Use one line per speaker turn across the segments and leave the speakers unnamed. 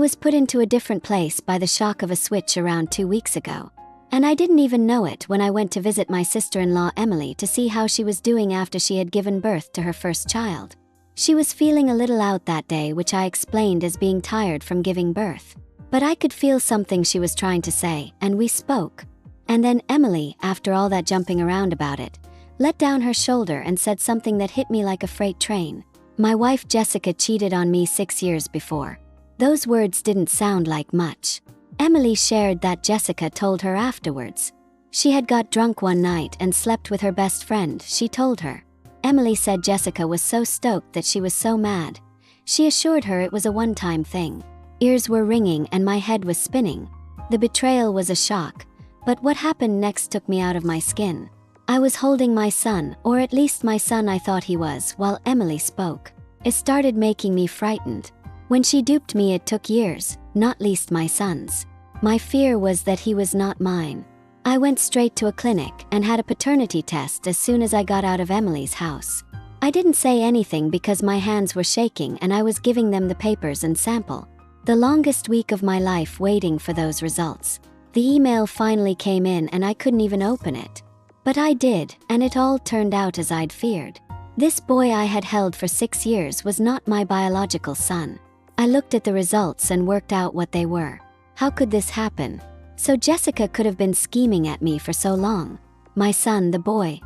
was put into a different place by the shock of a switch around 2 weeks ago. And I didn't even know it when I went to visit my sister-in-law Emily to see how she was doing after she had given birth to her first child. She was feeling a little out that day, which I explained as being tired from giving birth. But I could feel something she was trying to say, and we spoke. And then Emily, after all that jumping around about it, let down her shoulder and said something that hit me like a freight train. My wife Jessica cheated on me 6 years before. Those words didn't sound like much. Emily shared that Jessica told her afterwards. She had got drunk one night and slept with her best friend, she told her. Emily said Jessica was so stoked that she was so mad. She assured her it was a one-time thing. Ears were ringing and my head was spinning. The betrayal was a shock, but what happened next took me out of my skin. I was holding my son, or at least my son I thought he was, while Emily spoke. It started making me frightened. When she duped me it took years, not least my son's. My fear was that he was not mine. I went straight to a clinic and had a paternity test as soon as I got out of Emily's house. I didn't say anything because my hands were shaking and I was giving them the papers and sample. The longest week of my life waiting for those results. The email finally came in and I couldn't even open it. But I did, and it all turned out as I'd feared. This boy I had held for 6 years was not my biological son. I looked at the results and worked out what they were. How could this happen? So Jessica could have been scheming at me for so long. My son, the boy.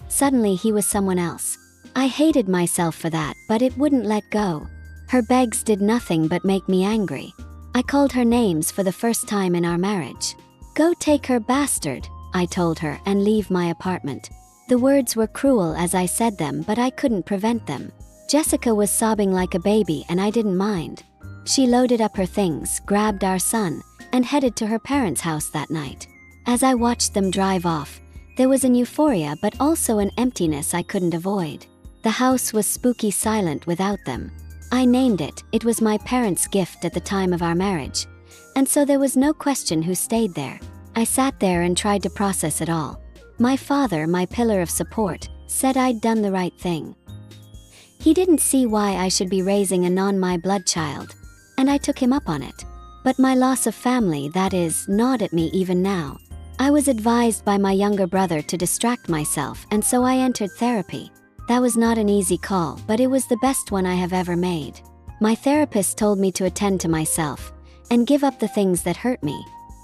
Suddenly he was someone else. I hated myself for that, but it wouldn't let go. Her begs did nothing but make me angry. I called her names for the first time in our marriage. "Go take her, bastard," I told her, and leave my apartment. The words were cruel as I said them, but I couldn't prevent them. Jessica was sobbing like a baby and I didn't mind. She loaded up her things, grabbed our son, and headed to her parents' house that night. As I watched them drive off, there was an euphoria but also an emptiness I couldn't avoid. The house was spooky silent without them. I named it, it was my parents' gift at the time of our marriage. And so there was no question who stayed there. I sat there and tried to process it all. My father, my pillar of support, said I'd done the right thing. He didn't see why I should be raising a non-my-blood child, and I took him up on it. But my loss of family, that is, gnawed at me even now. I was advised by my younger brother to distract myself, and so I entered therapy. That was not an easy call, but it was the best one I have ever made. My therapist told me to attend to myself and give up the things that hurt me.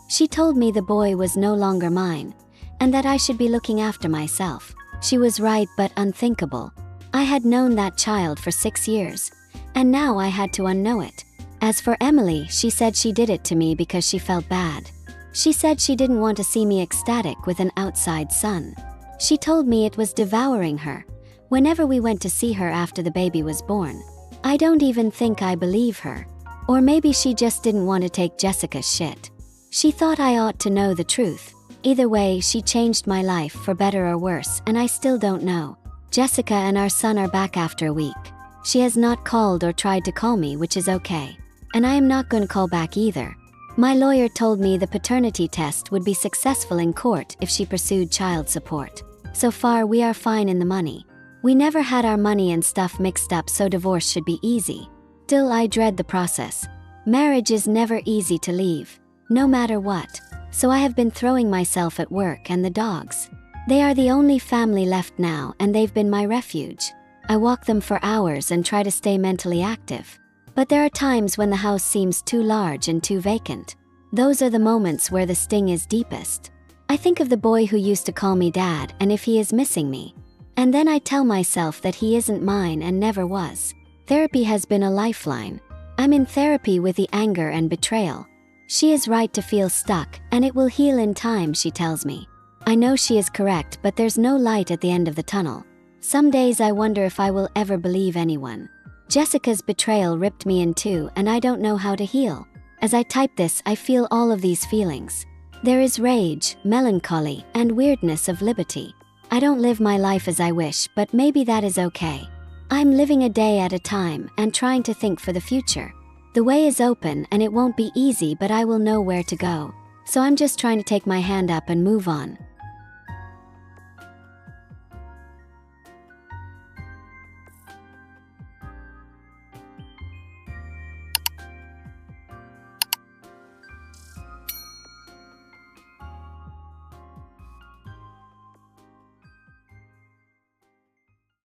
She told me the boy was no longer mine, and that I should be looking after myself. She was right but unthinkable. I had known that child for 6 years, and now I had to unknow it. As for Emily, she said she did it to me because she felt bad. She said she didn't want to see me ecstatic with an outside son. She told me it was devouring her whenever we went to see her after the baby was born. I don't even think I believe her. Or maybe she just didn't want to take Jessica's shit. She thought I ought to know the truth. Either way, she changed my life for better or worse, and I still don't know. Jessica and our son are back after a week. She has not called or tried to call me, which is okay. And I am not going to call back either. My lawyer told me the paternity test would be successful in court if she pursued child support. So far, we are fine in the money. We never had our money and stuff mixed up, so divorce should be easy. Still, I dread the process. Marriage is never easy to leave, no matter what. So I have been throwing myself at work and the dogs. They are the only family left now, and they've been my refuge. I walk them for hours and try to stay mentally active. But there are times when the house seems too large and too vacant. Those are the moments where the sting is deepest. I think of the boy who used to call me dad, and if he is missing me. And then I tell myself that he isn't mine and never was. Therapy has been a lifeline. I'm in therapy with the anger and betrayal. She is right to feel stuck, and it will heal in time, she tells me. I know she is correct, but there's no light at the end of the tunnel. Some days I wonder if I will ever believe anyone. Jessica's betrayal ripped me in two, and I don't know how to heal. As I type this, I feel all of these feelings. There is rage, melancholy, and weirdness of liberty. I don't live my life as I wish, but maybe that is okay. I'm living a day at a time and trying to think for the future. The way is open and it won't be easy, but I will know where to go. So I'm just trying to take my hand up and move on.